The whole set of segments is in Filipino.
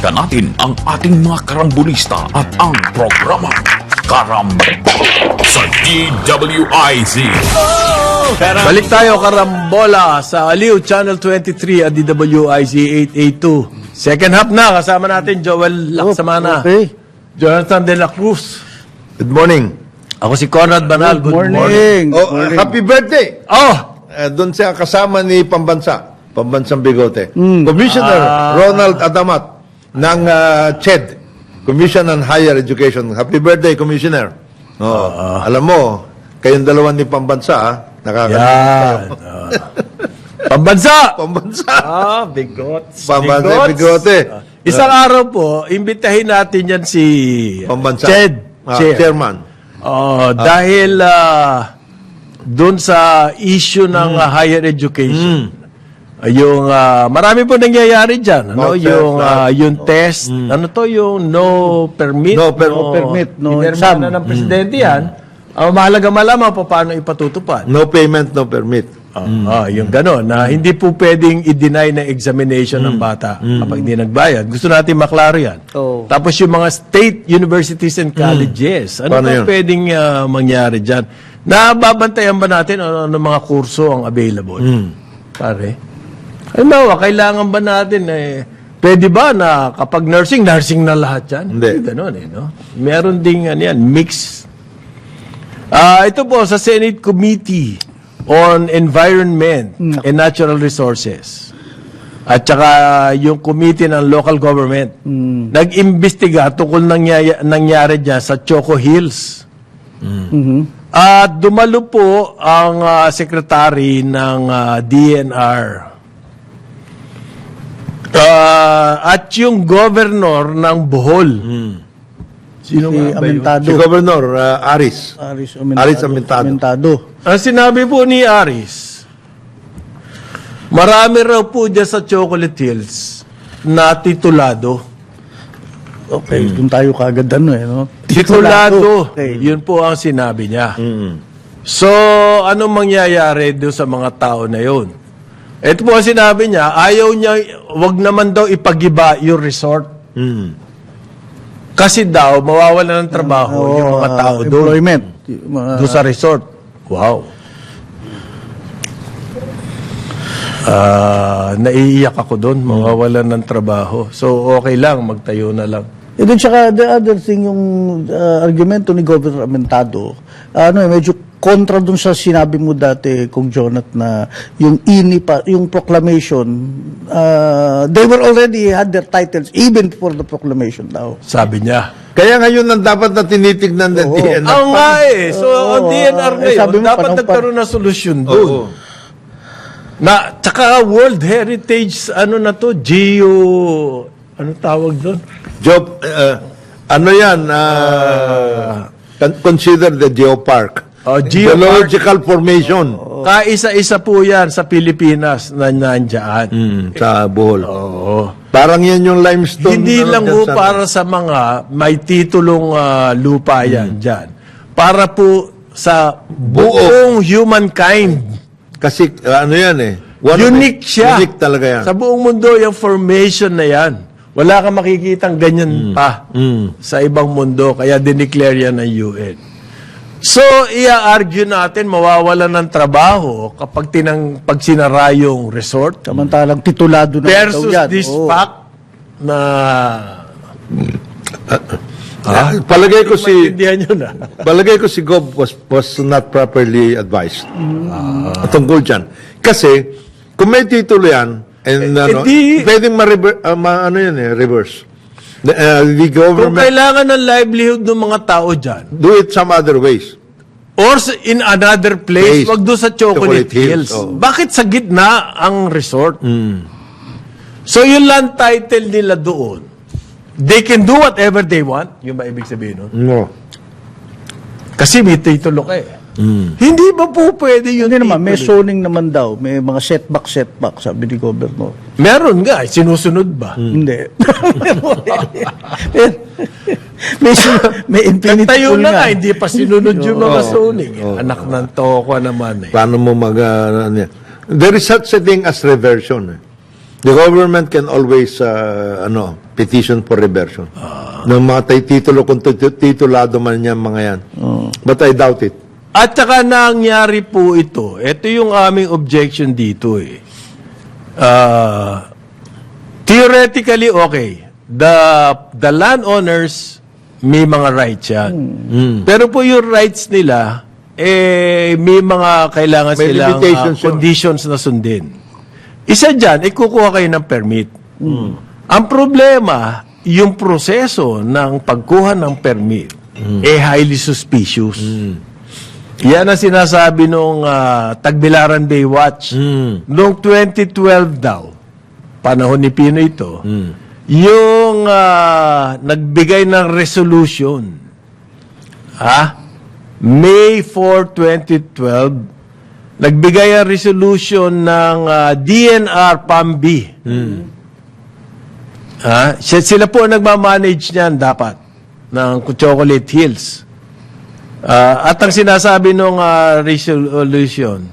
Imbitahan natin ang ating mga karambulista at ang programa Karambola sa DWIZ. Balik tayo, Karambola, sa Aliw Channel 23 at DWIZ 882. Second half na, kasama natin Joel Laksamana, Okay. Jonathan De La Cruz. Good morning. Ako si Conrad Banal. Good morning. Happy birthday! Oh! Doon siya kasama ni Pambansang Bigote. Commissioner Ronald Adamat ng CHED, Commission on Higher Education. Happy birthday, Commissioner. Alam mo, kayong dalawa ni Pambansa, nakakalimutan Yan. kayo. Pambansa! Pambansa. Bigots. Pambansa Bigote. Isang araw po, imbitahin natin yan si Pambansa. Ched. Chairman. Dahil doon sa issue ng higher education, yung marami po nangyayari dyan. Ano? Yung test, ano to, yung no permit, No permit, no pinirma exam. na ng presidente yan. Mahalaga malaman pa paano ipatutupad. No payment, no permit. Yung gano'n, na hindi po pwedeng i-deny na examination ng bata kapag hindi nagbayad. Gusto natin maklaro yan. Oh. Tapos yung mga state universities and colleges, ano Paano ba yun? pwedeng mangyari dyan? Nababantayan ba natin ano mga kurso ang available? Pare, halimbawa, kailangan ba natin pwede ba na kapag nursing na lahat yan? Hindi. Gano'n no? Meron ding yan, mix. Ito po sa Senate Committee on Environment and Natural Resources at saka yung committee ng local government nag-imbestiga tungkol nangyari dyan sa Choco Hills. At dumalo po ang secretary ng DNR at yung governor ng Bohol. Sino Si nga ba yun? Amentado. Si Governor Aris. Aris Aris Amentado. Amentado. Ang sinabi po ni Aris, marami raw po dyan sa Chocolate Hills na titulado. Okay, doon tayo kagad no? Titulado. Okay. Yun po ang sinabi niya. So, anong mangyayari doon sa mga tao na yun? Ito po ang sinabi niya, ayaw niya, wag naman daw ipagiba yung resort. Kasi daw, mawawala ng trabaho yung mga tao doon. Employment. Doon sa resort. Wow. Naiiyak ako doon, mawawalan ng trabaho. So, okay lang, magtayo na lang. E din tsaka, the other thing, yung argumento ni Governor Amentado, medyo kontra dun sa sinabi mo dati, Kung Jonat, na yung yung proclamation, they were already had their titles even before the proclamation daw. Sabi niya. Kaya ngayon ang dapat na tinitignan ng DNR. Ang nga So, ang DNR ngayon, sabi mo, dapat panong- nagkaroon ng solusyon doon. Oo. Na, tsaka World Heritage, ano na to, ano tawag doon? Job, ano yan? Consider the geopark. Geopark. Geological formation Kaisa-isa po yan sa Pilipinas na nandyan. sa Bohol. Oo. Parang yan yung limestone. Hindi lang dyan po para sa mga may titulong lupa yan dyan. Para po sa buong humankind. Kasi ano yan Unique siya. Unique talaga yan. Sa buong mundo, yung formation na yan. Wala kang makikitang ganyan pa sa ibang mundo. Kaya dineclare yan ng UN. So, i-argue natin mawawala ng trabaho kapag pag sinara yung resort Samantalang titulado na versus daw yan. this Oo. fact na Palagay ko si maintindihan nyo na. Palagay ko si Gob was not properly advised. Tungkol dyan. Kasi, kung may titulo yan, and pwedeng reverse. The Kung government kailangan ng livelihood ng mga tao dyan, do it some other ways. or in another place, Place. wag doon sa Chocolate Chocolate Hills, Hills. oh. Bakit sa gitna ang resort? So yung land title nila doon, they can do whatever they want. Yung ba ibig sabihin nun? No. Kasi may titulo ka eh. Hindi ba po pwede yun? Hindi naman, may zoning naman daw. May mga setback, sabi ni Governor. Meron nga, sinusunod ba? Hindi. may infinite Tayo pool na nga, nga. hindi pa sinunod yung mga zoning. Anak ng toko naman eh. Paano mo mag... ano yan? There is such a thing as reversion. The government can always petition for reversion. Ng mga titulo kung titulado man yan mga yan. But I doubt it. At saka nangyari po ito yung aming objection dito eh. Theoretically, okay. The landowners, may mga rights yan. Pero po yung rights nila, may mga kailangan May silang limitations yun. conditions na sundin. Isa dyan, kukuha kayo ng permit. Ang problema, yung proseso ng pagkuha ng permit, highly suspicious. Yan ang sinasabi nung Tagbilaran Bay Watch. Noong 2012 daw, panahon ni Pino ito, yung nagbigay ng resolution, May 4, 2012, nagbigay ang resolution ng DNR PAMB. Sila po ang nagmamanage niyan dapat ng Chocolate Hills. At ang sinasabi ng resolution,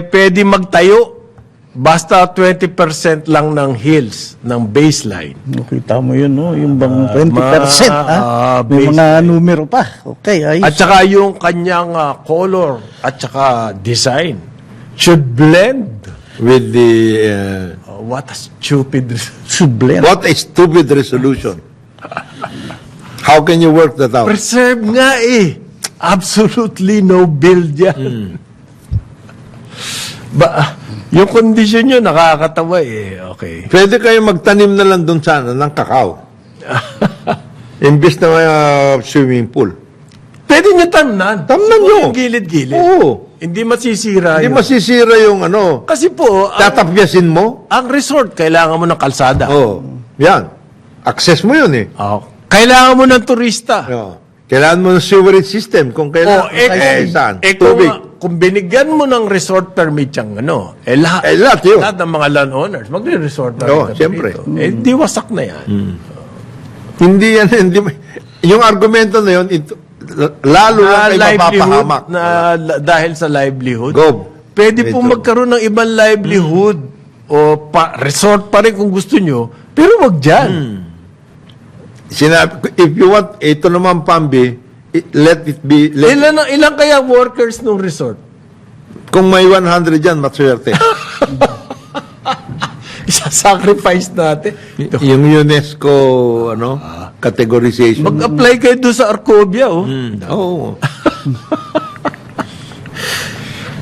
pwede magtayo basta 20% lang ng hills, ng baseline. Nakita mo yun, no? Yung bang 20%, May base mga numero pa. Okay, ayos. At saka yung kanyang color at saka design should blend. With the... What a stupid... Sublime. what a stupid resolution. How can you work that out? Preserve nga eh. Absolutely no build yan. Yung kondisyon nyo, nakakatawa eh. Okay. Pwede kayo magtanim na lang doon sana ng kakao. Imbis na may swimming pool. Pwede nyo tamnan. Tamnan nyo. Yung gilid-gilid. Oo. Hindi masisira Hindi yun. masisira yung Kasi po, tatapyasin mo. ang resort, kailangan mo ng kalsada. Oo. Yan. Access mo yun eh. Kailangan mo ng turista. Oo. Kailangan mo ng sewerage system kung kailangan. Saan? Tubig. Kung binigyan mo ng resort permit yung lahat, lahat yun. lahat ng mga landowners, magre-resort na Oo, rin siyempre. dito. Di wasak na yan. Hindi yan. Yung argumento na yun, lalo lang ay mapapahamak. Dahil sa livelihood. Gob. Pwede po Medyo. magkaroon ng ibang livelihood o resort pa rin kung gusto nyo, pero wag dyan. If you want, ito naman Pambi, let it be. Ilan kaya workers ng resort? Kung may 100 dyan, matswerte. Isa-sacrifice natin. Yung UNESCO, categorization. Mag-apply kayo doon sa Arcovia, Oo.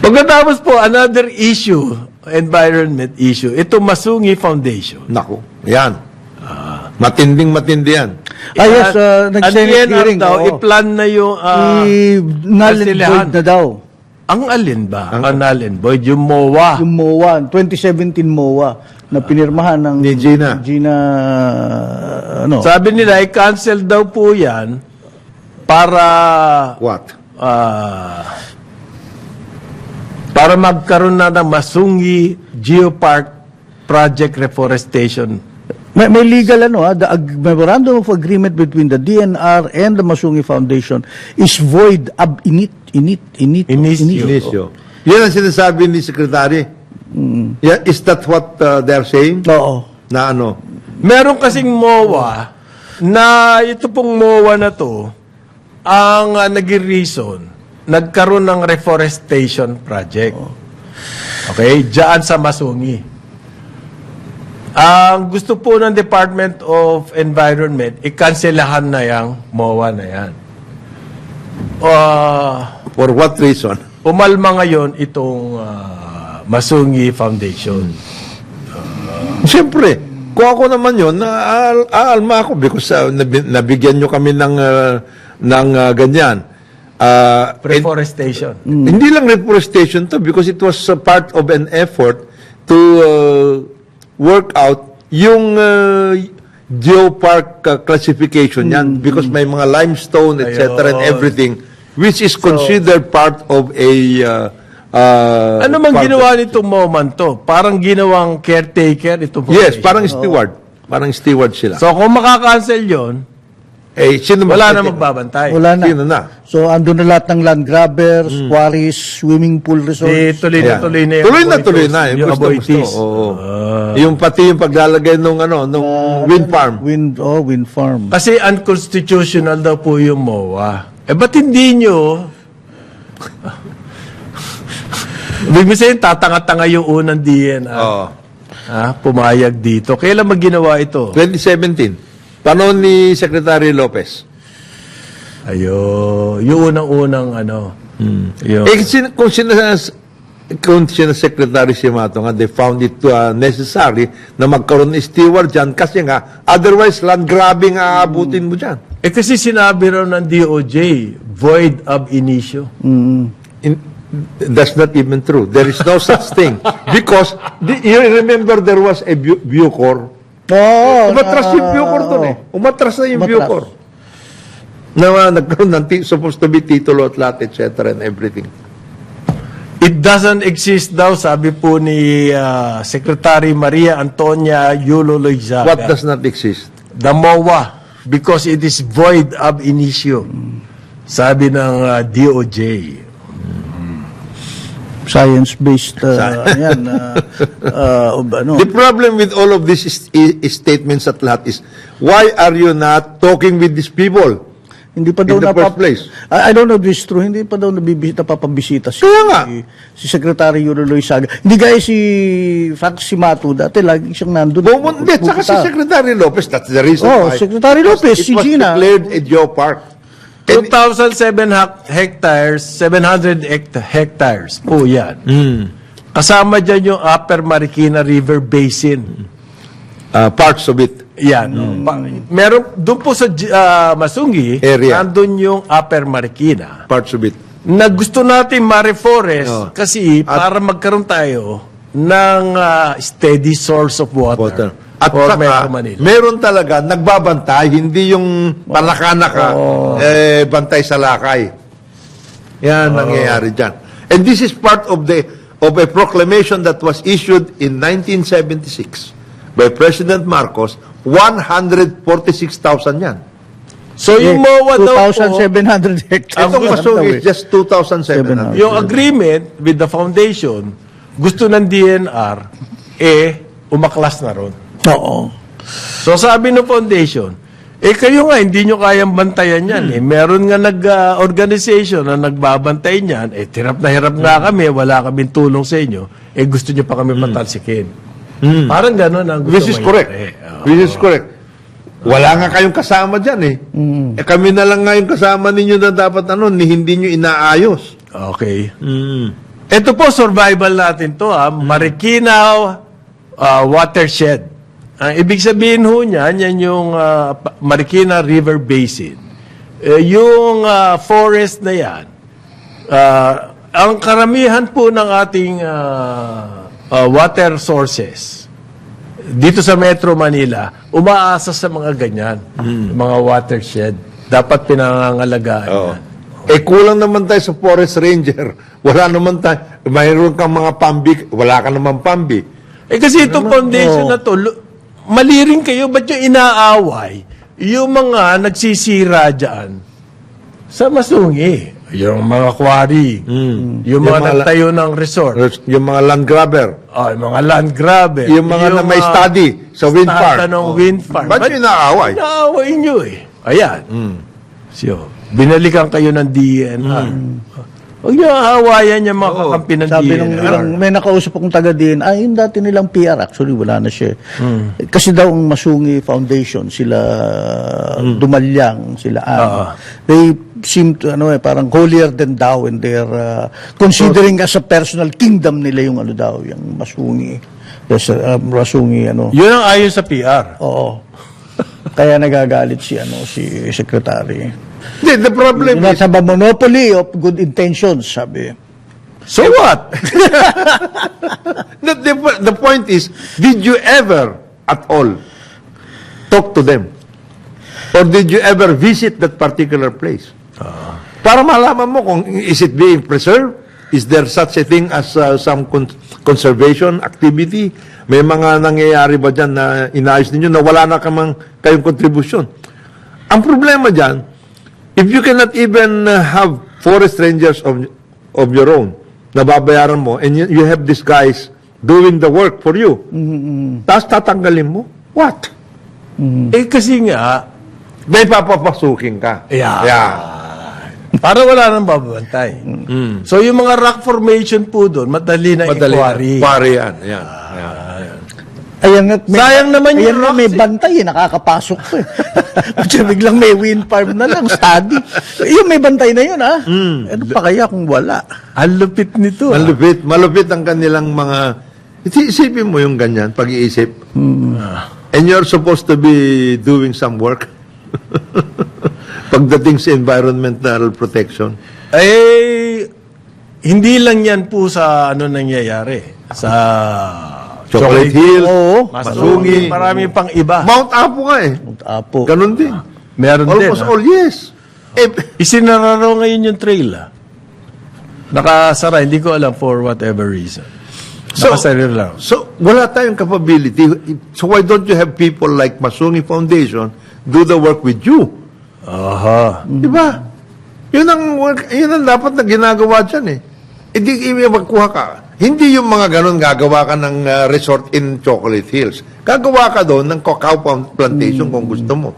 Pagkatapos po, another issue, environment issue, ito Masungi Foundation. Naku, yan. Matinding-matindi yan. Yes, nag-Senate hearing. daw, i-plan na yung null and kasilahan. void na daw. Ang alin ba? Ang null and void, yung MOA. Yung MOA, 2017 MOA, na pinirmahan ng Ni Gina. Sabi nila, i-cancel daw po yan para What? para magkaroon na ng Masungi Geopark Project Reforestation. May legal the memorandum of agreement between the DNR and the Masungi Foundation is void ab initio. Inisyo. Yan ang sinasabi ni Secretary. Yeah, is that what they're saying? Oo. Na Meron kasing MOA na ito pong MOA na to ang naging reason nagkaroon ng reforestation project. Okay? Diyan sa Masungi. Ang gusto po ng Department of Environment, ikanselahan na yung MOA na yan. For what reason? Umalma ngayon itong Masungi Foundation. Siyempre, kung ako naman yun, aalma ako because nabigyan nyo kami ng ganyan. Reforestation. Hindi lang reforestation to because it was a part of an effort to work out yung geopark classification yan because may mga limestone, etc. and Ayun. everything which is considered part of a Ano mang part ginawa of- nitong moment to? Parang ginawang caretaker ito. Yes, parang steward. Parang steward sila. So kung makakancel yon, sino Wala na mag-protect? magbabantay. Wala na. Sino na? So, andun na lahat ng land grabbers, quarries, swimming pool Di, resorts. tuloy na Ayan. tuloy na yung Tuloy na. Yung aboitis. Oo. Yung pati yung paglalagay nung wind farm. Wind farm. Kasi unconstitutional daw po yung MOA. Ba't hindi nyo... Ibig sabihin, tatanga-tanga yung unang DNR. Oo. Pumayag dito. Kailan maginawa ito? 2017. Panahon ni Secretary Lopez. Yung unang-unang yung, Kung sina Secretary Simato nga, they found it necessary na magkaroon ng steward dyan kasi nga, otherwise land grabbing aabutin mo dyan. kasi sinabi raw ng DOJ, void ab initio. That's not even true. There is no such thing. Because, you remember there was a Bucor. Umatras yung Bucor doon eh. Umatras na yung Umatras. Bucor. Na nagkaroon ng supposed to be titulo at lahat, etc. and everything. It doesn't exist daw, sabi po ni Secretary Maria Antonia Yulo Loizaga. What does not exist? The MOA, because it is void ab initio. Sabi ng DOJ. Science-based, yan. The problem with all of these statements at lahat is, why are you not talking with these people? Hindi pa daw In the first place. I don't know if this is true. Hindi pa daw napapabisita Kaya nga. si Secretary Yuro Loizaga. Hindi gaya si Fax Simato dati, lagi siyang nandun. Hindi, saka si Secretary Lopez, that's the reason why. Secretary Lopez, It si was Gina. declared a geopark. 2,007 hectares, 700 hectares po yan. Kasama dyan yung Upper Marikina River Basin. Parts of it. Yan. Meron, doon po sa Masungi, Area. nandun yung Upper Marikina, Parts of it. na gusto natin ma-reforest kasi para magkaroon tayo ng steady source of water, At for saka, Metro Manila. meron talaga nagbabantay, hindi yung palaka-naka, bantay sa lakay. Yan nangyayari dyan. And this is part of a proclamation that was issued in 1976 by President Marcos. 146,000 yan. So yung MOA daw po, 2,700 hectares. Itong Masung is just 2,700. yung agreement with the foundation, gusto ng DNR, umaklas na ron. Oo. So sabi ng foundation, kayo nga, hindi nyo kayang bantayan yan. Meron nga organization na nagbabantay niyan, hirap na hirap nga kami, wala kaming tulong sa inyo, gusto nyo pa kami patalsikin. Parang gano'n ang gusto Which is correct. Which is correct. Wala nga kayong kasama dyan eh. Kami na lang nga yung kasama ninyo na dapat hindi nyo inaayos. Okay. Ito po, survival natin to, Marikina watershed. Ang ibig sabihin ho niyan, yan yung Marikina River Basin. Yung forest na yan, ang karamihan po ng ating water sources dito sa Metro Manila, umaasa sa mga ganyan, mga watershed. Dapat pinangangalagaan yan. Kulang naman tayo sa forest ranger. Wala naman tayo. Mayroon kang mga pambi, wala ka naman pambi. Kasi itong foundation na to, mali rin kayo, ba't yung inaaway yung mga nagsisira dyan sa Masungi? Yung mga quarry, yung mga nagtayo ng resort, Yung mga land grabber. yung mga land grabber, Yung mga na may study sa wind farm. ng wind farm. Ba't yung inaaway? Inaaway nyo Ayan. So, binalikan kayo ng DNR. Huwag nyo aawayan yung mga kakampi ng Sabi DNR. may nakausap akong taga din, yung dati nilang PR, actually wala na siya. Kasi daw ang Masungi Foundation, sila Dumalyang, sila they seem to, parang holier than thou and they're considering as a personal kingdom nila yung yung Masungi. Masungi, Yun ang ayon sa PR. Oo. Kaya nagagalit si Secretary. The problem is, Nasa monopoly of good intentions, sabi. So what? the point is, did you ever at all talk to them? Or did you ever visit that particular place? Para malaman mo kung is it being preserved? Is there such a thing as some conservation activity? May mga nangyayari ba dyan na inaayos ninyo na wala na kayong kontribusyon? ang problema dyan, if you cannot even have forest rangers of your own, nababayaran mo, and you have these guys doing the work for you, tapos tatanggalin mo, what? Eh kasi nga, May papapasukin ka. para wala nang babantay. So yung mga rock formation po doon, madali na i-quarry. Quarry yan. Yan. Ayan nga, Sayang naman yung ayan nga, may rocks, eh. bantay, nakakapasok ko eh. Kasi biglang may wind farm na lang, study. Yung may bantay na yun, ha? Ano pa kaya kung wala? Ang lupit nito. Malupit ang kanilang mga... Isipin mo yung ganyan, pag-iisip. And you're supposed to be doing some work. Pagdating sa environmental protection. Eh, hindi lang yan po sa ano nangyayari. Sa Chocolate Hill, Masungi, marami pang iba. Mount Apo nga eh. Apo. Ganon din. Meron din. Almost all, yes. Isinara raw ngayon yung trail. Nakasara, hindi ko alam for whatever reason. Nakasara lang. So, wala tayong capability. So, why don't you have people like Masungi Foundation do the work with you? Aha. Di ba? Yun ang dapat na ginagawa dyan eh. Hindi magkuha ka. Hindi yung mga ganun gagawa ka ng resort in Chocolate Hills. Gagawa ka doon ng cacao plantation kung gusto mo.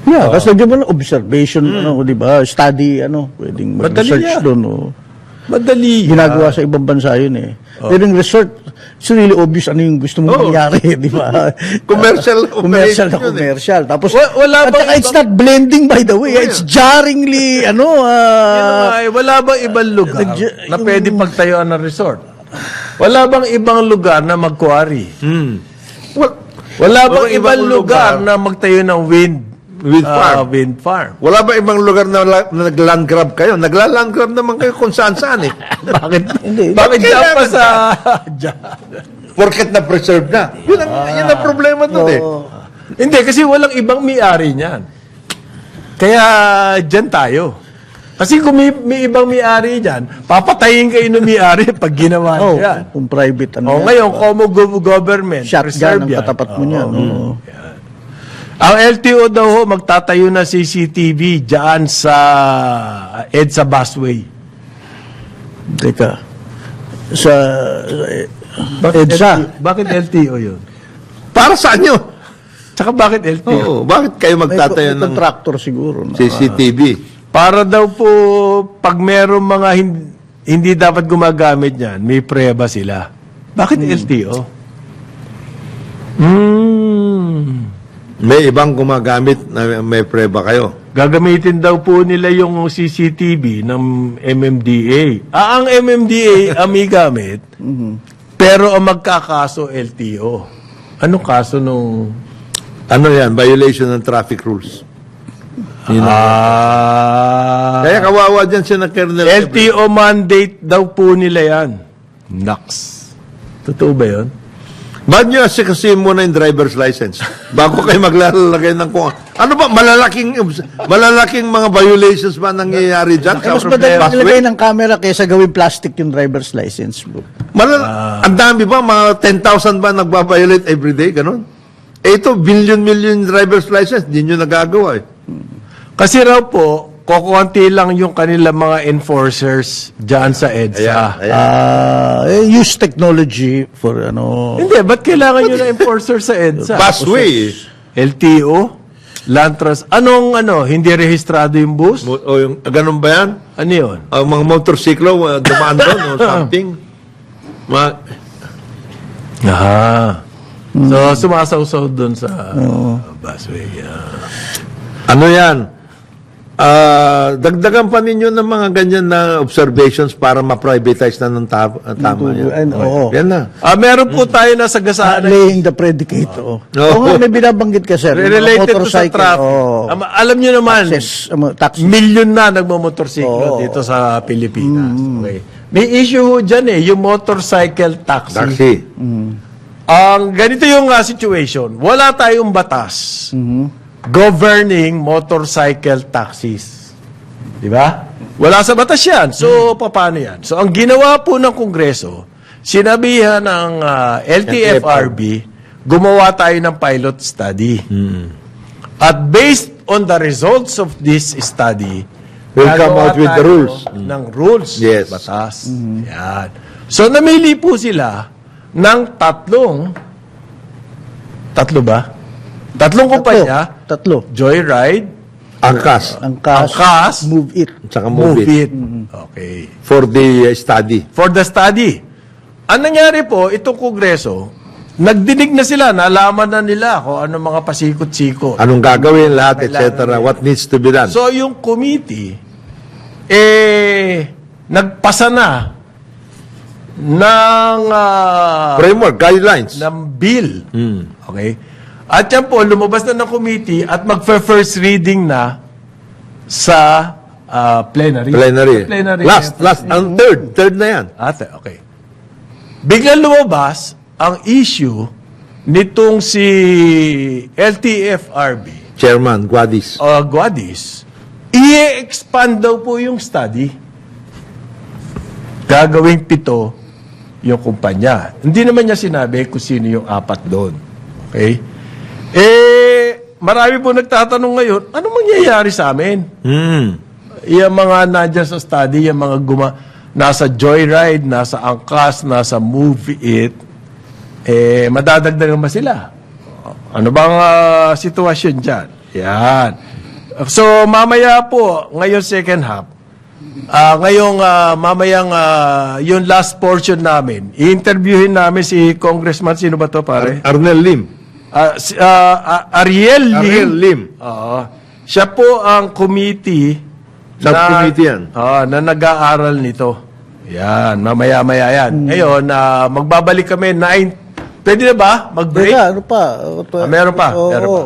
Yeah, kasi di ba na observation, ano, di ba? Study, ano, pwedeng Madali mag-research yan. doon. Oh. Madali. Ginagawa sa ibang bansa yun eh. Pero yung resort, it's really obvious ano yung gusto mong mangyari, di ba? Commercial Commercial na operation yun eh. commercial. Tapos, Wala at bang saka it's ibang- not blending by the way. It's jarringly, ano, Wala bang ibang lugar na pwede pagtayuan ng resort? Wala bang ibang lugar na mag-quarry? Well, Wala bang Walang ibang ibang lugar lugar na magtayo ng wind farm. wind farm? Wala ba ibang lugar na nag-land grab kayo? Nagla-land grab naman kayo kung saan-saan eh. Bakit? Hindi. Bakit dyan pa Kailangan sa... dyan? Porket na preserve na. Yun ang problema doon eh. Hindi, kasi walang ibang may-ari niyan. Kaya dyan tayo. Kasi kung may ibang may-ari dyan, papatayin kayo ng may-ari pag ginawa oh, niya. kung private, O ano yan. ngayon, como government, Shotgun preserve ang yan. katapat mo niyan. Oo. Ang LTO daw ho, magtatayo na CCTV dyan sa EDSA busway. Teka. Sa EDSA. Bakit LTO yun? Para saan yun? Tsaka bakit LTO? Oo, bakit kayo magtatayo May ng contractor siguro. No? CCTV? Para daw po, pag meron mga hindi dapat gumagamit niyan, may preba sila. Bakit LTO? May ibang gumagamit na may preba kayo. Gagamitin daw po nila yung CCTV ng MMDA. Ang MMDA ang may gamit, pero ang magkakaso LTO. Anong kaso nung... Ano yan? Violation ng traffic rules. Kaya kawawa dyan si na Colonel LTO mandate daw po nila yan. Naks. Totoo ba yun? Ba't nyo asikasihin muna yung driver's license? Bago kayo maglalagay ng kung... Ano ba? Malalaking mga violations ba nangyayari dyan? Mas madali nilagay ng camera kaysa gawin plastic yung driver's license book. Ang dami ba? Mga 10,000 ba nagbabiolate everyday? Ganon? Ito, billion driver's license. Hindi nyo nagagawa eh. Kasi raw po, kukunti lang yung kanila mga enforcers dyan sa EDSA. Use technology for ano. Hindi, ba't kailangan nyo na enforcer sa EDSA? Busway. LTO? Land Trust? Hindi rehistrado yung bus? O yung, ganun ba yan? Ano yun? Ang mga motorsiklo, dumaan doon o something. So, sumasaw-saw doon sa busway. Ano yan? Dagdagan pa ninyo ng mga ganyan na observations para ma-privatize na ng tama yan. Oo. Yan na. Meron po tayo na sagasaan. Laying the predicate. Oo. Nga, may binabanggit ka, sir. Yung mga Related to sa motorcycle, traffic. oo. Alam nyo naman, Taxi. milyon na nagmamotorsiklo dito sa Pilipinas. Okay. May issue ho dyan yung motorcycle taxi. Taxi. Ang ganito yung situation. Wala tayong batas governing motorcycle taxis. Di ba? Wala sa batas yan. So, paano yan? So, ang ginawa po ng Kongreso, sinabihan ng LTFRB, gumawa tayo ng pilot study At based on the results of this study, We'll come gagawa out with the tayo rules. ng rules. Yes. Batas. Yan. So, namili po sila ng tatlong ba? Tatlong kumpanya. Tatlo. Joyride, Angkas. Angkas, Move It. Tsaka Move It. Okay. For the study. For the study. Ang nangyari po, itong kongreso, nagdinig na sila, nalaman na nila kung ano mga pasikot-sikot. Anong gagawin, lahat, Kailangan etc. What needs to be done. So, yung committee, nagpasa na ng, Framework, guidelines. ng bill. Okay? At yan po, lumabas na ng committee at mag-first reading na sa plenary. Plenary. Sa plenary. Last, ang third. Third na yan. Ate, okay. Biglang lumabas ang issue nitong si LTFRB, Chairman, Guadis. Guadis, i-expand daw po yung study. Gagawing 7 yung kumpanya. Hindi naman niya sinabi kung sino yung 4 doon. Okay? Marami po nagtatanong ngayon, anong mangyayari sa amin? Yung mga nandiyan sa study, yung mga nasa Joyride, nasa Angkas, nasa Move It, madadagdagan ba sila? Ano bang sitwasyon dyan? Yan. So, mamaya po, ngayon second half, mamayang yung last portion namin, i-interviewin namin si Congressman, sino ba to pare? Arnel Lim. Ariel Lim. Ariel Lim. Oo. Siya po ang committee Subcommittee yan. na nag-aaral nito. Yan, mamaya-maya yan. Ngayon, magbabalik kami 9. Pwede na ba? Mag-break? Teka, ano pa? Meron pa. Meron pa.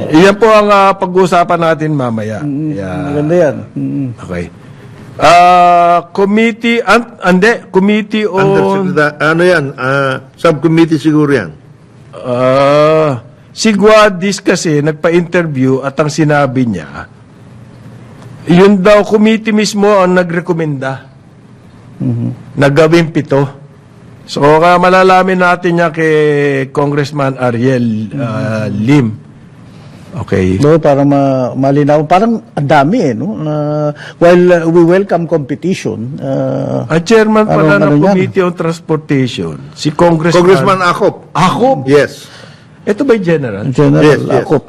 Iyan po ang pag-uusapan natin mamaya. Yan. Maganda yan. Okay. Committee on... Ano yan? Subcommittee siguro yan. Si Guadis kasi nagpa-interview at ang sinabi niya, yun daw committee mismo ang nagrekomenda na gawin 7. So, malalamin natin niya kay Congressman Ariel Lim. Okay. No, para malinaw. Parang ang dami no? While we welcome competition, Ang chairman pala ano ng yan? Committee on Transportation, si Congressman... Congressman Akop. Ako? Yes. Ito ba yung general? General Yes, yes. Akop.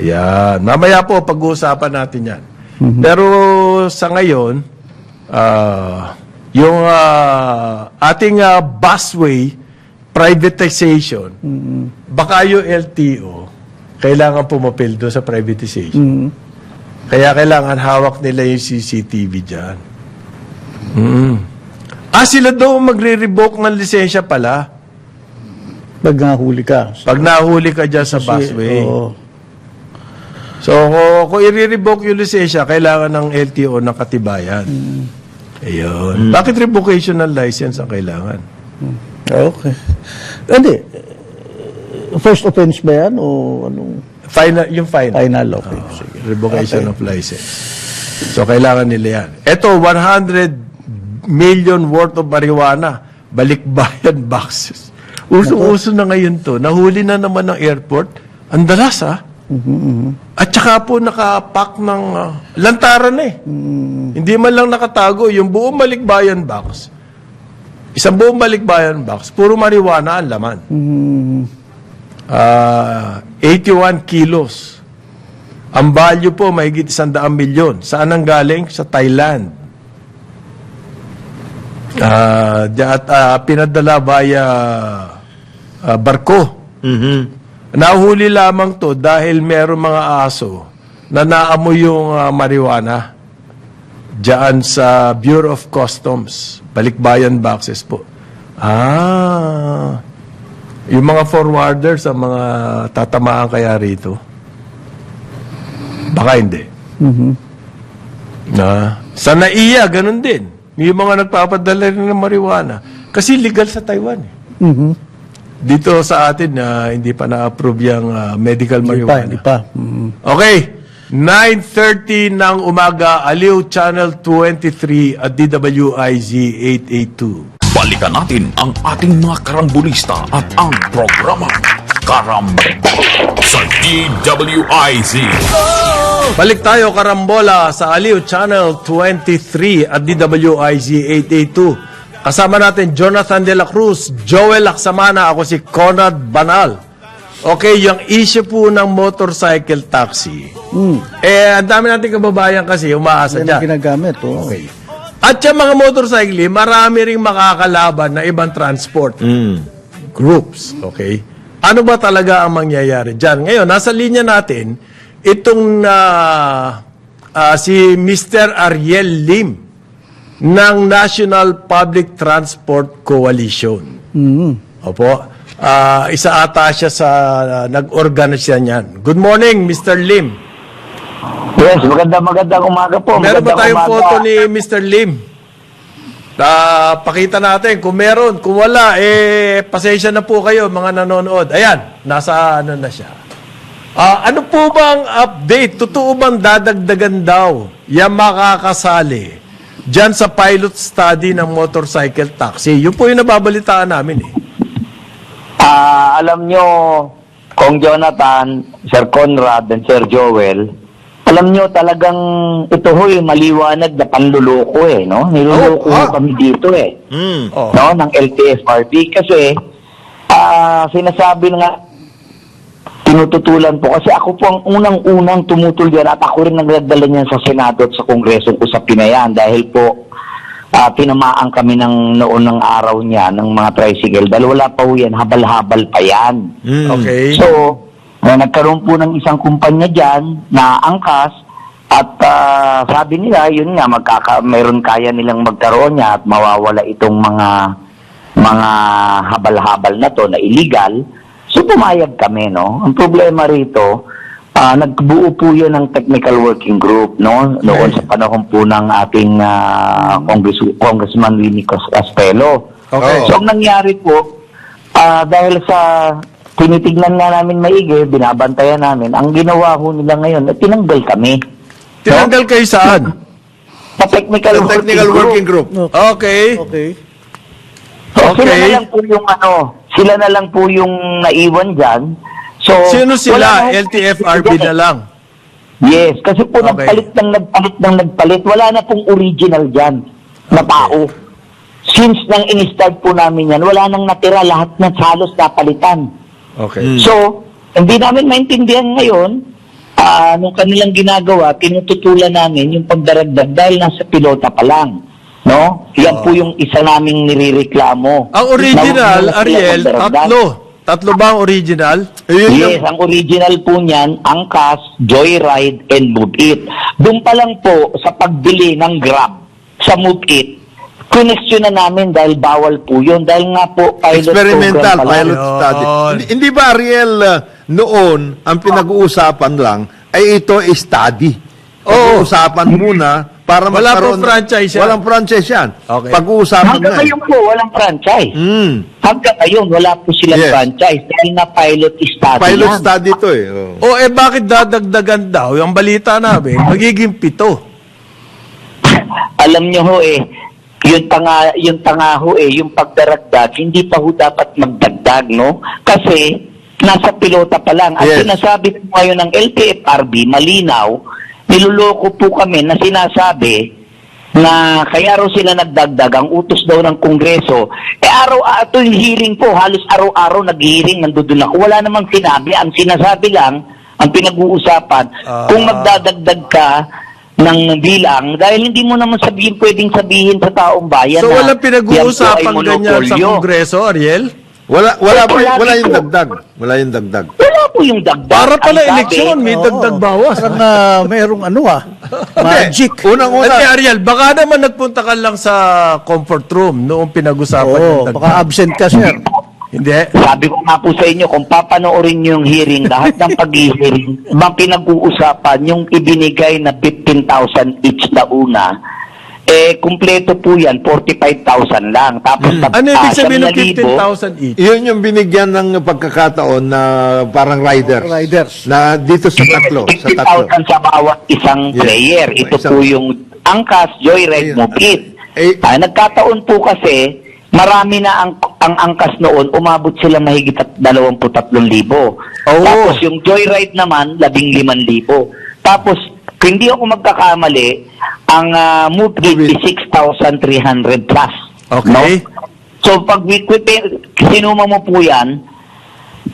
Yan. Mamaya po, pag-uusapan natin yan. Pero sa ngayon, yung ating busway privatization, baka yung LTO, kailangan pumapil doon sa privatization. Kaya kailangan hawak nila yung CCTV dyan. Sila daw magre-revoke ng lisensya pala Pag nahuli ka. pag nahuli ka dyan sa busway. Oo. So, kung i-revoke yung lisensya, kailangan ng LTO ng katibayan. Ayun. Bakit revocational license ang kailangan? Okay. Hindi. First offense ba yan? O anong Yung final. final? Okay. Sige. Revocation of license. So, kailangan nila yan. Ito, 100 million worth of marijuana. Balikbayan boxes. Usong-uso na ngayon to. Nahuli na naman ng airport. Ang dalas, At saka po nakapack ng lantaran Hindi man lang nakatago. Yung buong balikbayan box. Isang buong balikbayan box. Puro marijuana ang laman. 81 kilos. Ang value po, mahigit 100 milyon. Saan ang galing? Sa Thailand. Pinadala via barko. Nahuli lamang to dahil meron mga aso na naamoy yung marijuana diyan sa Bureau of Customs. Balikbayan boxes po. Yung mga forwarders, ang mga tatamaan kaya rito. Baka hindi. Sa NAIA, ganun din. Yung mga nagpapadala rin ng marijuana. Kasi legal sa Taiwan. Dito sa atin, hindi pa na-approve yung medical marijuana. Hindi pa. Okay. 9:30 ng umaga, Aliw Channel 23 at DWIZ 882. Balikan natin ang ating mga karambulista at ang programa Karambol sa DWIZ. Balik tayo, karambola, sa Aliw Channel 23 at DWIZ 882. Kasama natin Jonathan De La Cruz, Joel Laksamana, ako si Conrad Banal. Okay, yung issue po ng motorcycle taxi. Ang dami natin kababayan kasi umaasa Yan ang dyan. ginagamit. Oh. Okay. At yung mga motorcycle, marami ring makakalaban na ibang transport groups. Okay? Ano ba talaga ang mangyayari dyan? Ngayon, nasa linya natin, itong si Mr. Ariel Lim ng National Public Transport Coalition. Opo. Isa ata siya sa nag-organisa niyan. Good morning, Mr. Lim. Yes, magandang umaga po. Meron ba Magandang tayong umaga. photo ni Mr. Lim? Pakita natin. Kung meron, kung wala, pasensya na po kayo, mga nanonood. Ayan, nasa ano na siya. Ano po bang update? Totoo bang dadagdagan daw yung makakasali dyan sa pilot study ng motorcycle taxi? Yun po yung nababalitaan namin eh. Alam nyo, Kong Jonathan, Sir Conrad, and Sir Joel, alam nyo talagang ito ho'y maliwanag na panluloko no? Niluloko kami dito Oh. no? Ng LTFRB kasi sinasabi nga tinututulan po kasi ako po ang unang-unang tumutol yan at ako rin nagdadala niyan sa Senado at sa Kongreso usapin na yan dahil po tinamaan kami ng noon ng araw niya ng mga tricycle dahil wala pa po yan, habal-habal pa yan. Okay. So, nagkaroon po ng isang kumpanya dyan na angkas at sabi nila, yun nga, mayroon kaya nilang magkaroon niya at mawawala itong mga habal-habal na to na illegal. So, pumayag kami, no? Ang problema rito, nagbuo po yun ng technical working group, no? Noon sa panahon po ng ating Congressman Winnie Castelo. Okay. So, ang nangyari po, dahil sa tinitignan nga namin maigi, binabantayan namin, ang ginawa ho nila ngayon, tinanggal kami. Tinanggal kayo saan? Sa technical, Working Group. Okay. Okay. So, Okay. sila na lang po yung naiwan dyan. So, Sino sila? wala na- LTFRB na lang. Yes, kasi po Okay. nagpalit. Wala na pong original dyan na tao. Since nang in-start po namin yan, wala nang natira, lahat na halos napalitan. Okay. So, hindi namin maintindihan ngayon, nung kanilang ginagawa, tinututulan namin yung pagdaragdag dahil nasa pilota pa lang. No? Yan po yung isa naming nirereklamo. Ang original, Na- Ariel, tatlo. Tatlo ba ang original? Yes, ang original po niyan, Angkas, Joyride, and Move It. Doon pa lang po sa pagbili ng Grab sa Move It, connection na namin dahil bawal po yun. Dahil nga po, Experimental program pa lang. pilot study. Yun. Hindi ba, Ariel, noon, ang pinag-uusapan lang ay ito ay study. Pag-uusapan muna para Wala magkaroon... pong franchise yan. Walang franchise yan. Okay. Pag-uusapan Hanggang na. ngayon po, walang franchise. Hanggang ngayon, wala po silang Yes. franchise. Dahil na pilot study Pilot yan. study to eh. Oh. Bakit dadagdagan daw? Yung balita namin, magiging 7. Alam nyo ho yung tanga ho yung pagdaragdag, hindi pa ho dapat magdagdag, no? Kasi, nasa pilota pa lang. At Yes. sinasabi po ngayon ng LTFRB, malinaw, niluloko po kami na sinasabi na kaya raw sila nagdagdag, ang utos daw ng Kongreso. Ito yung hearing po, halos araw-araw nag-hearing, nandun ako. Wala namang sinabi. Ang sinasabi lang, ang pinag-uusapan, kung magdadagdag ka ng bilang, dahil hindi mo naman pwedeng sabihin sa taong bayan So na walang pinag-uusapan yan po ay ganyan sa monopolyo. Kongreso, Ariel? Wala Lagi yung po. dagdag. Wala yung dagdag. Wala po yung dagdag. Para pala Ang sabi, eleksyon, may dagdag bawas. Parang mayroong magic. Unang-una, Hindi, Ariel, baka naman nagpunta ka lang sa comfort room noong pinag-usapan yung Oo, dagdag. baka absent ka, sir. Hindi. Sabi ko nga po sa inyo, kung papanoorin nyo yung hearing, lahat ng pag-hearing, bang pinag-uusapan, yung ibinigay na 15,000 each na una, kumpleto po yan, 45,000 lang. Tapos, Ano ibig sabihin ng 7,000, 15,000 each? yun yung binigyan ng pagkakataon na parang riders. Na dito sa tatlo. 15,000 sa bawat isang Yes. player. Ito Isang- po yung Angkas, Joyride, Ayun. Move It. Eh, Nagkataon po kasi marami na ang angkas noon, umabot sila mahigit at 23,000. Tapos yung joyride naman, 15,000. Tapos, kung hindi ako magkakamali, ang movie is 6,300 plus. Okay. No? So, pag sinuma mo po yan,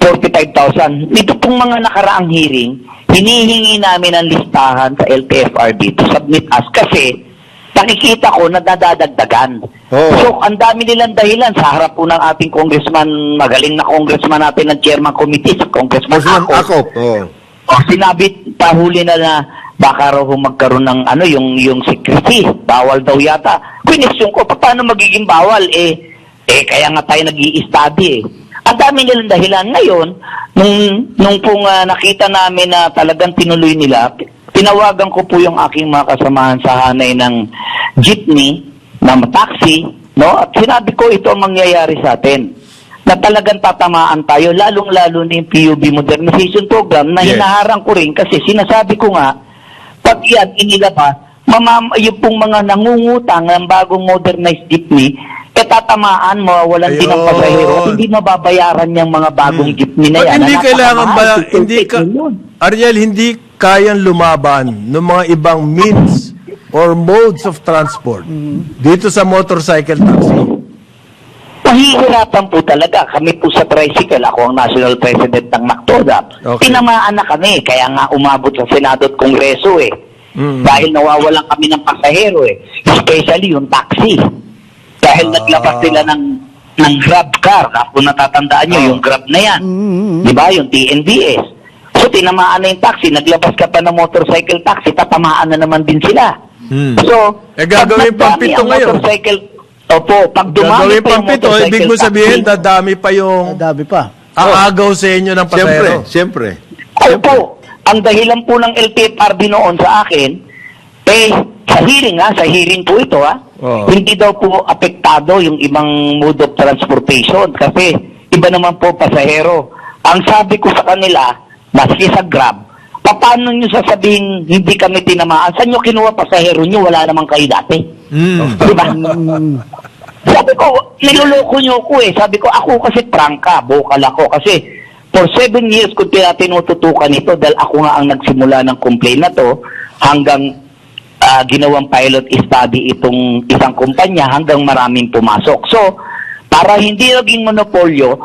45,000. Dito pong mga nakaraang hearing, hinihingi namin ang listahan sa LTFRB to submit us kasi nakikita ko na nadadagdagan. So, ang dami nilang dahilan sa harap po ng ating congressman, magaling na congressman natin ng chairman committee, Congressman Acop. Sinabi, pahuli na baka raw magkaroon ng yung secrecy. Bawal daw yata. Question ko, paano magiging bawal? Kaya nga tayo nag-i-study Ang dami nilang dahilan. Ngayon, nung pong nakita namin na talagang tinuloy nila, tinawagan ko po yung aking mga kasamahan sa hanay ng jeepney, na taxi, no? At sinabi ko ito ang mangyayari sa atin. Na talagang tatamaan tayo, lalong-lalo na yung PUB Modernization Program na hinaharang ko rin kasi sinasabi ko nga, pag yan inilabas, yung pong mga nangungutang ng bagong modernized jeepney, tatamaan, mawawalan din ng pasahero at hindi mababayaran yung mga bagong jeepney na yan. Hindi kailangan ba, Ariel, hindi kayang lumaban ng mga ibang means or modes of transport dito sa motorcycle taxi? Mahihirapan po talaga. Kami po sa tricycle, ako ang national president ng MACTODA. Tinamaan na kami, kaya nga umabot sa Senado at Kongreso Dahil nawawalan kami ng pasahero especially yung taxi. Dahil naglabas sila ng Grab car. Kung natatandaan nyo, yung Grab na yan. Di ba? Yung TNVS. So, tinamaan na yung taxi. Naglabas ka pa ng motorcycle taxi, tatamaan na naman din sila. So, gagawin pang pito ngayon. Pag dumami pa yung motorcycle ibig mo sabihin, dadami pa yung aagaw sa inyo ng pasahero. Siyempre. Opo. Ang dahilan po ng LTFRB noon sa akin, sa hearing po ito, hindi daw po apektado yung ibang mode of transportation kasi iba naman po pasahero. Ang sabi ko sa kanila, maski sa Grab, paano nyo sasabihin hindi kami tinamaan? Saan nyo kinuha pasahero nyo? Wala naman kayo dati. Diba? Sabi ko, niloloko nyo ko Sabi ko, ako kasi prangka, bukal ako. Kasi for 7 years ko tinututukan ito dahil ako nga ang nagsimula ng complaint na to hanggang ginawang pilot study itong isang kumpanya hanggang maraming pumasok. So, para hindi naging monopolyo,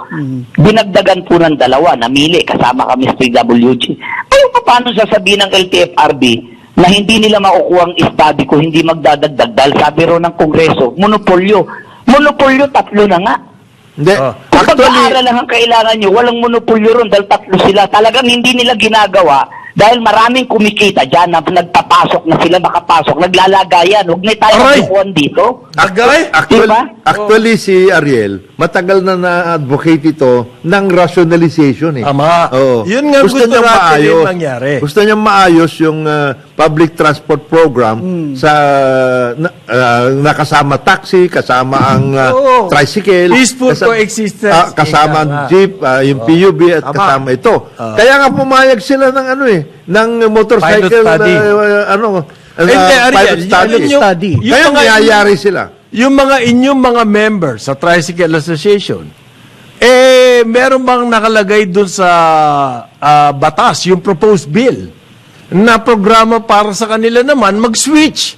dinagdagan po ng dalawa, namili, kasama kami sa PWG. Pero paano sasabihin ng LTFRB na hindi nila makukuha ang study ko, hindi magdadagdag dahil sabi ro ng Kongreso, monopolyo. Monopolyo, 3 na nga. Hindi. Kapag aaral lang ang kailangan nyo, walang monopolyo ron dahil 3 sila. Talagang hindi nila ginagawa dahil maraming kumikita dyan na nagpapasok na sila makapasok, naglalagayan. Huwag na tayo magkukuhan dito. Actually, si Ariel, matagal na na-advocate ito ng rationalization Tama. Yun nga gusto natin yung mangyari. Gusto niya maayos yung public transport program sa nakasama taxi, kasama ang tricycle, peaceful coexistence. kasama ang jeep, yung PUB at kasama ito. Kaya nga pumayag sila ng ng motorcycle pilot study. Kaya mayayari sila. Yung mga inyong mga members sa Tricycle Association, meron bang nakalagay dun sa batas, yung proposed bill, na programa para sa kanila naman mag-switch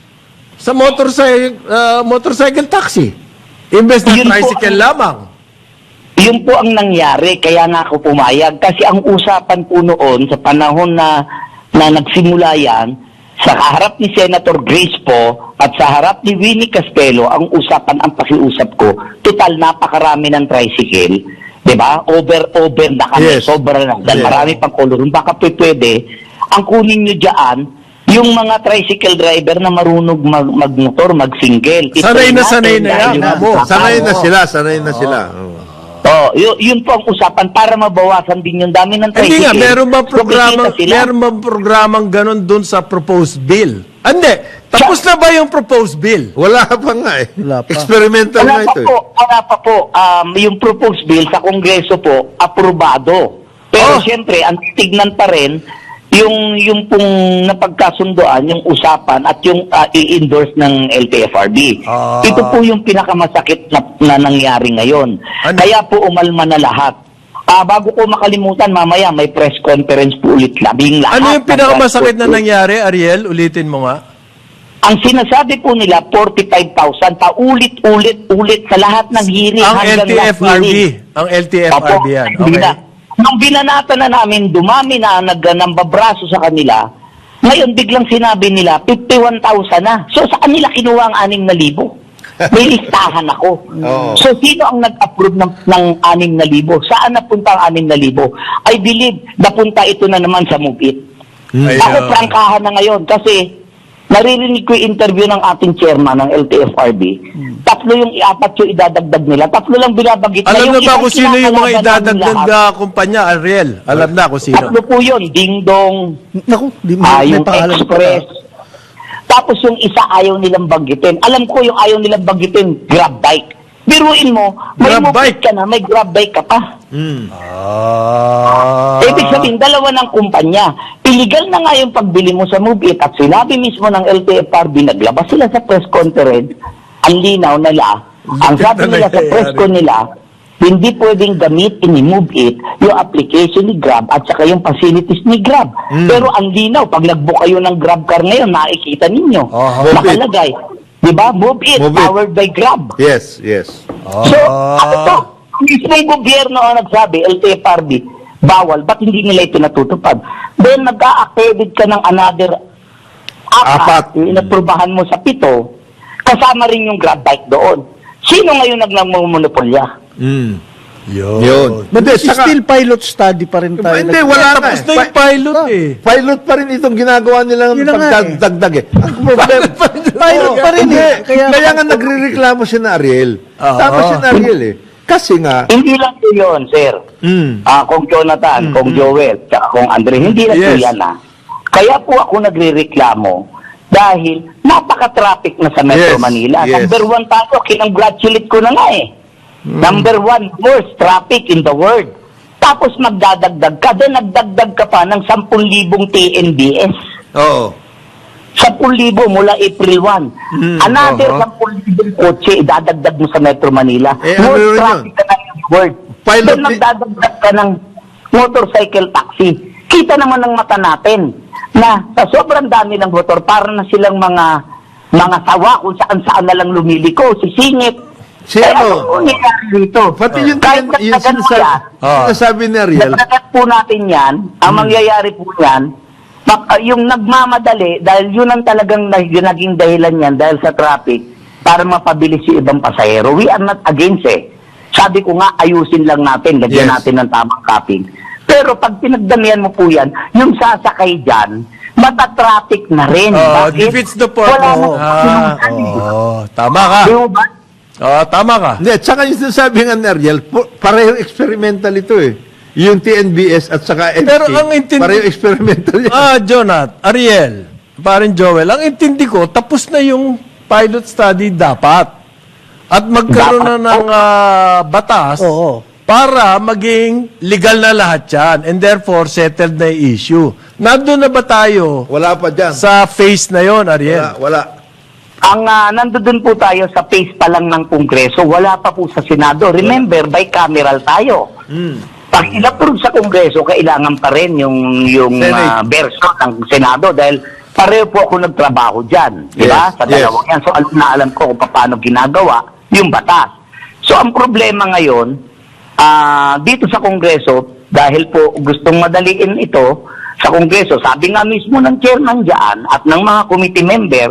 sa motorcycle taxi? Imbes na tricycle lamang. Yun po ang nangyari, kaya nga ako pumayag. Kasi ang usapan po noon, sa panahon na nagsimula yan, sa harap ni Senator Grace po, at sa harap ni Winnie Castelo, ang usapan, ang pakiusap ko, total napakarami ng tricycle, di ba? Over na kami, sobra na. Dahil marami pang color. Baka pwede, ang kunin nyo dyan, yung mga tricycle driver na marunong magmotor, mag-single. Sanay na yan. Sanay na sila. Yun po ang usapan para mabawasan din yung dami ng tricycle. Hindi nga, meron ba programang ganun dun sa proposed bill? Hindi. Tapos na ba yung proposed bill? Wala pa nga Experimental na ito. Wala pa po. Yung proposed bill sa Kongreso po, aprobado. Pero siyempre, ang tignan pa rin, yung pong napagkasundoan, yung usapan at yung i-endorse ng LTFRB. Ah. Ito po yung pinakamasakit na nangyari ngayon. Ano? Kaya po umalma na lahat. Bago ko makalimutan, mamaya may press conference po ulit. Labing lahat. Ano yung ng pinakamasakit na transport po. nangyari, Ariel? Ulitin mo nga. Ang sinasabi po nila, 45,000 paulit-ulit sa lahat ng hearing. Ang hanggang last LTFRB. hearing. Ang LTFRB Opo, yan. hindi Okay. na. Nung binanata na namin, dumami na nambabraso sa kanila. Ngayon, biglang sinabi nila, 51,000 na. So, saan nila kinuha ang 6,000? May listahan ako. Oo. So, sino ang nag-approve ng 6,000? Saan napunta ang 6,000? I believe, napunta ito na naman sa Mubit. Ayun. Ako, prangkahan na ngayon kasi naririnig ko yung interview ng ating chairman ng LTFRB. 3 yung 4 yung idadagdag nila. 3 lang binabagit. Alam na ba ibang kung sino yung mga kinakalaban idadagdag namin na lahat, kumpanya, Ariel? Alam na kung sino. 3 po yun. Ding Dong, Naku, may yung pangalan Express. Tapos yung isa ayaw nilang banggitin. Alam ko yung ayaw nilang banggitin, Grab Bike. Biruin mo, may Grab Moped Bike? ka na, may Grab Bike ka pa. Ah. Ibig sabihin, dalawa ng kumpanya. Illegal na nga yung pagbili mo sa Mubit at sinabi mismo ng LTFRB, naglabas sila sa press conference, ang linaw nila, ang sabi nila sa press con nila, hindi pwedeng gamitin ni Mubit yung application ni Grab at saka yung facilities ni Grab. Pero ang linaw, pag nag-book kayo ng Grab car ngayon, nakikita ninyo. Nakalagay. Diba? Mubit, Move It. powered by Grab. Yes, yes. So, ito, mismo yung gobyerno ang nagsabi, LTFRB, bawal, ba't hindi nila ito natutupad? Then, nag-a-accredit ka ng another 4, yung inaprubahan mo sa 7, kasama rin yung Grab bike doon. Sino ngayon nagmamonopolya? Yun. But Hindi, it's saka- still pilot study pa rin tayo. Hindi, wala na. Tapos na yung pilot eh. Pilot pa rin itong ginagawa nilang Yun na nga eh. pagdagdag eh. Ang problema, Pilot pa rin Hindi, eh. Kaya nga nagre-reklamo si na Ariel. Oo. Tama si na Ariel eh. Kasi nga, Hindi lang po yun, sir. Kung Jonathan, kung Joel, tsaka kung Andre, hindi lang po Yes. yan Kaya po ako nagre-reklamo dahil napaka-traffic na sa Metro Yes, Manila. yes. Number 1 tayo, kinongratulate ko na nga eh. Number 1 worst traffic in the world. Tapos magdadagdag ka, then nagdagdag ka pa ng 10,000 TNBS. oo. 10,000 mula April 1. Another 10,000 kotse idadagdag mo sa Metro Manila. Eh, ano Worst yun traffic ka na in the world. Pilot Then magdadagdag ka ng motorcycle taxi. Kita naman ng mata natin na sa sobrang dami ng motor, para na silang mga sawa kung saan-saan na lang lumiliko, sisingit. Si Eh, ano? ano nangyayari dito? Pati yung Kahit yung nagtagan mo yan, sinasabi ni Ariel, nagdagat po natin yan, ang mangyayari po yan, yung nagmamadali, dahil yun ang talagang naging dahilan yan dahil sa traffic, para mapabilis yung ibang pasahero. We are not against eh. Sabi ko nga, ayusin lang natin, lagyan Yes. natin ng tamang capping. Pero pag pinagdamihan mo po yan, yung sasakay dyan, matatraffic na rin. Bakit? Defeats the purpose. Wala na solution. Tama ka. Di ba? Tama ka. hindi, tsaka yung sinasabi nga ni Ariel, parehong experimental ito eh. Yung TNBS at saka FK, Pero ang intindi- parehong experimental yan. Jonat, Ariel, parin Joel, ang intindi ko, tapos na yung pilot study dapat. At magkaroon na ng batas Oo. para maging legal na lahat yan. And therefore, settled na yung issue. Nandun na ba tayo Wala pa dyan. sa phase na yon, Ariel? Wala. Ang nandoon po tayo sa phase pa lang ng Kongreso, wala pa po sa Senado. Remember, bicameral tayo. Pag inapprove sa Kongreso, kailangan pa rin yung Senate. version ng Senado dahil pareho po ako nagtrabaho dyan. Di ba? Yes, Sa dalawang yan. So, alam ko kung paano ginagawa yung batas. So, ang problema ngayon, dito sa Kongreso, dahil po gustong madaliin ito sa Kongreso, sabi nga mismo ng chairman dyan at ng mga committee member,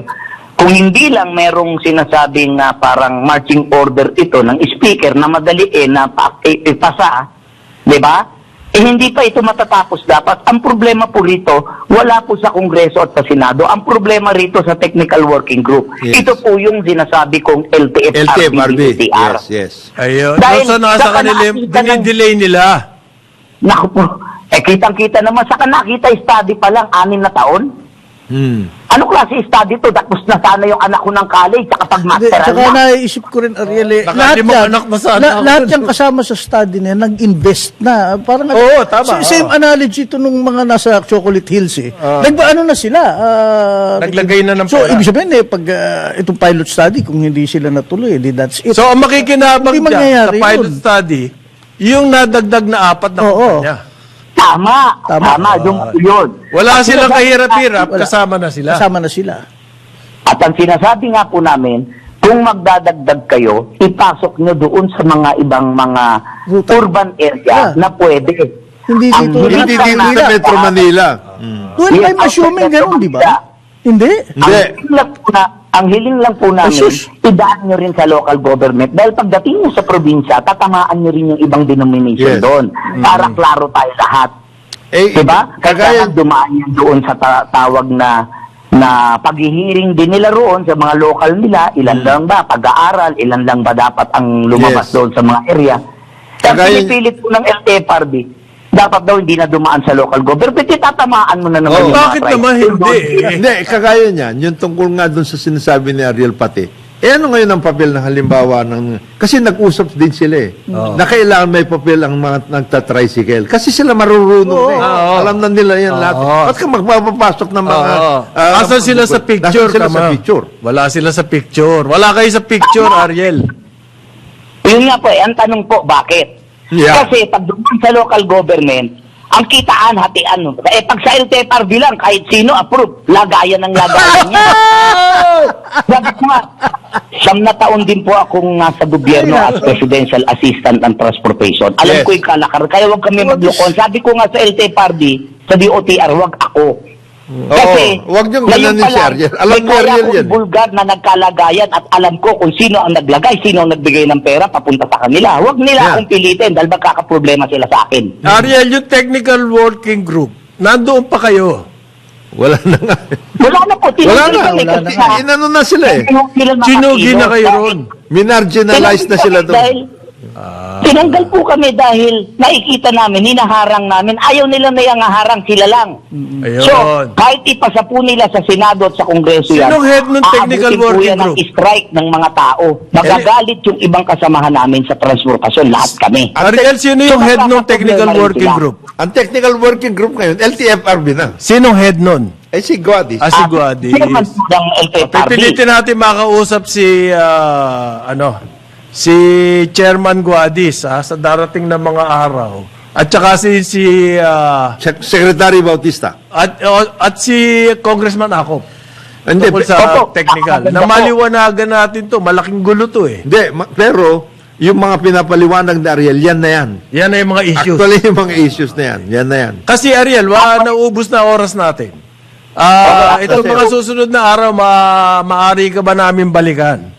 kung hindi lang merong sinasabing parang marching order ito ng speaker na madaliin na ipasa, di ba? Eh hindi pa ito matatapos dapat. Ang problema po rito, wala po sa Kongreso at sa Senado. Ang problema rito sa Technical Working Group. Yes. Ito po yung sinasabi kong LTFRB. LTFRB. Yes. Ayun. Dahil Doon sa saka kanila, nakita ng- dinidelay nila. Naku po, kitang-kita naman. Saka nakita study pa lang, 6 na taon. Ano klase study to? Tapos na sana yung anak ko ng college sa kapag Hindi, masteral tsaka na. naisip ko rin, Ariel, Baka lahat limang yan, anak na sana ako. lahat yung kasama sa study na yan, nag-invest na. Parang, Oo, tama, Same analogy to nung mga nasa Chocolate Hills eh. Ano na sila? Naglagay na ng So, pera. ibig sabihin pag itong pilot study, kung hindi sila natuloy, that's it. So, ang makikinabang Hindi dyan sa mangyayari pilot yun. study, yung nadagdag na 4 na Oo. kumpanya. Tama. Tama. Yun. Wala At silang sinasabi kahirap-hirap, natin- kasama na sila. Kasama na sila. At ang sinasabi nga po namin, kung magdadagdag kayo, ipasok nyo doon sa mga ibang mga Ruta. urban area Yeah. na pwede. Hindi Ang dito. hiling Hindi lang dito natin sa Metro Manila. Well, Yes, I'm assuming outside ganun, di ba? Manila. Hindi. Hindi. Ang hiling lang po namin, sus. idaan nyo rin sa local government. Dahil pagdating nyo sa probinsya, tatamaan nyo rin yung ibang denomination Yes. doon. Para klaro tayo lahat. Diba? Kagaya, Kaya dumaan yan doon sa tawag na paghihiring din nila roon sa mga local nila, ilan lang ba pag-aaral, ilan lang ba dapat ang lumabas Yes. doon sa mga area. Kaya Kagaya- pinipilit po ng LTFRB, dapat daw hindi na dumaan sa local government, tatamaan mo na naman Oh, yung mga bakit tribes. naman hindi? hindi, kagaya niyan, yung tungkol nga doon sa sinasabi ni Ariel Pati, ano ngayon ang papel ng halimbawa ng... Kasi nag-usap din sila eh. Na kailangan may papel ang mga nagtatricycle. Kasi sila marurunong na eh. Oo. Alam na nila yan lahat. Oo. Ba't ka magpapapasok ng mga... Asan sila sa picture? Asan sila sa Kama? picture? Wala sila sa picture. Wala kayo sa picture, Ariel. Yun nga po, ang tanong po, bakit? Yeah. Kasi pag dumaan sa local government, ang kitaan, hatian. Pag sa LTFRB lang, kahit sino approve, lagayan ng lagayan niya. Sabi ko nga, 9 na taon din po akong nasa gobyerno as presidential assistant and transportation. Alam Yes. ko yung kalakar, kaya wag kami maglukon. Sabi ko nga sa LTFRB, sa DOTR, wag ako. Kasi, wag niyong ngayon gananin pa si lang, Ariel. Alam may ni kaya Ariel akong yan. bulgar na nagkalagayan at alam ko kung sino ang naglagay, sino ang nagbigay ng pera papunta sa kanila. Huwag nila Yeah. akong pilitin dahil magkakaproblema sila sa akin. Ariel, yung technical working group, nandoon pa kayo. Wala na nga. Wala na po. Wala na. Tinanggal Wala kasi na. nga, Inano na sila eh. tinanggal nila mga Sinugi na kilo kayo dahil- ron. Minarginalize na sila doon. Dahil, tinanggal po kami dahil nakikita namin, hinaharang namin. Ayaw nila na yung harang, sila lang. Ayun. So, kahit ipasa po nila sa Senado at sa Kongreso yan, Sinong head ng technical aabutin po working yan ng group? strike ng mga tao. Magagalit yung ibang kasamahan namin sa transportasyon, lahat kami. Ariel, sino yung So, head ng magkakaproblema technical rin working sila. group? Ang technical working group ngayon, LTFRB na. Sinong head nun? Eh si Guadis. Si Guadis. Chairman po ng LTFRB. Pipilitin natin makausap si, si Chairman Guadis sa darating na mga araw. At saka Secretary Bautista. at si Congressman Akop. Hindi, Tungkol sa Opo. technical. Maganda Na po. maliwanagan natin to. Malaking gulo to eh. Hindi, pero yung mga pinapaliwanag na Ariel, yan na yan. Yan na yung mga issues. Actually, yung mga issues na yan. Yan na yan. Kasi Ariel, nauubos na oras natin. Itong kasi- mga susunod na araw, maaari ka ba namin balikan?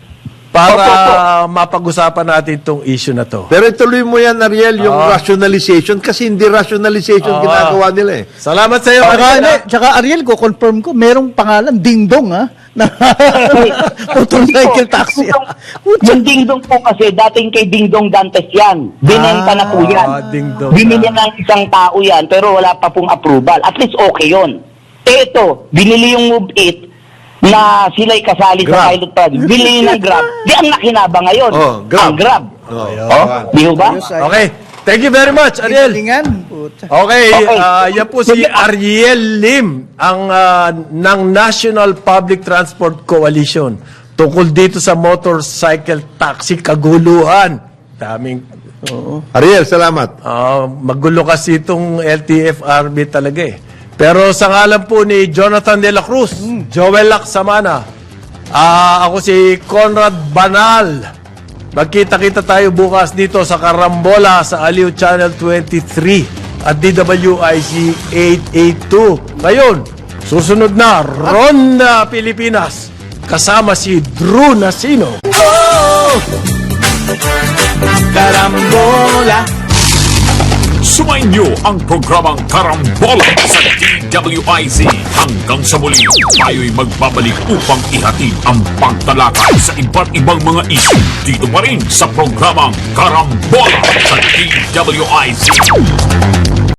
Para mapag-usapan natin itong issue na to. Pero ituloy mo yan, Ariel, yung rationalization. Kasi hindi rationalization ginagawa nila eh. Salamat sa iyo, Tsaka, Ariel. tsaka Ariel, confirm ko, merong pangalan, Ding Dong, ha? Na motorcycle taxi. Yung Dingdong po kasi, dating kay Dingdong Dantes yan. Binenta na po yan. Dingdong. Binili ng isang tao yan, pero wala pa pong approval. At least okay yun. Ito, binili yung Move It na sila'y kasali Grab. sa pilot project. Binili ng Grab. Di ang nakinabang ngayon. Oh, Grab. Ang Grab. Oh, Di ho ba? Okay. Thank you very much, Ariel. Galingan. Puta. Okay, Okay. yan po si Ariel Lim ng National Public Transport Coalition tungkol dito sa motorcycle taxi kaguluhan. Daming Ariel, salamat. magulo kasi itong LTFRB talaga eh. Pero sa ngalan po ni Jonathan De La Cruz, Joel Lacsamana, ako si Conrad Banal. Magkita-kita tayo bukas dito sa Karambola sa Aliw Channel 23 at DWIC 882. Ngayon, susunod na Ronda Pilipinas kasama si Drew Nasino. Karambola. Sumainyo ang programang Karambola sa DWIZ. Hanggang sa muli, tayo'y magbabalik upang ihatid ang pagtalakay sa iba't ibang mga issue dito pa rin sa programang Karambola sa DWIZ.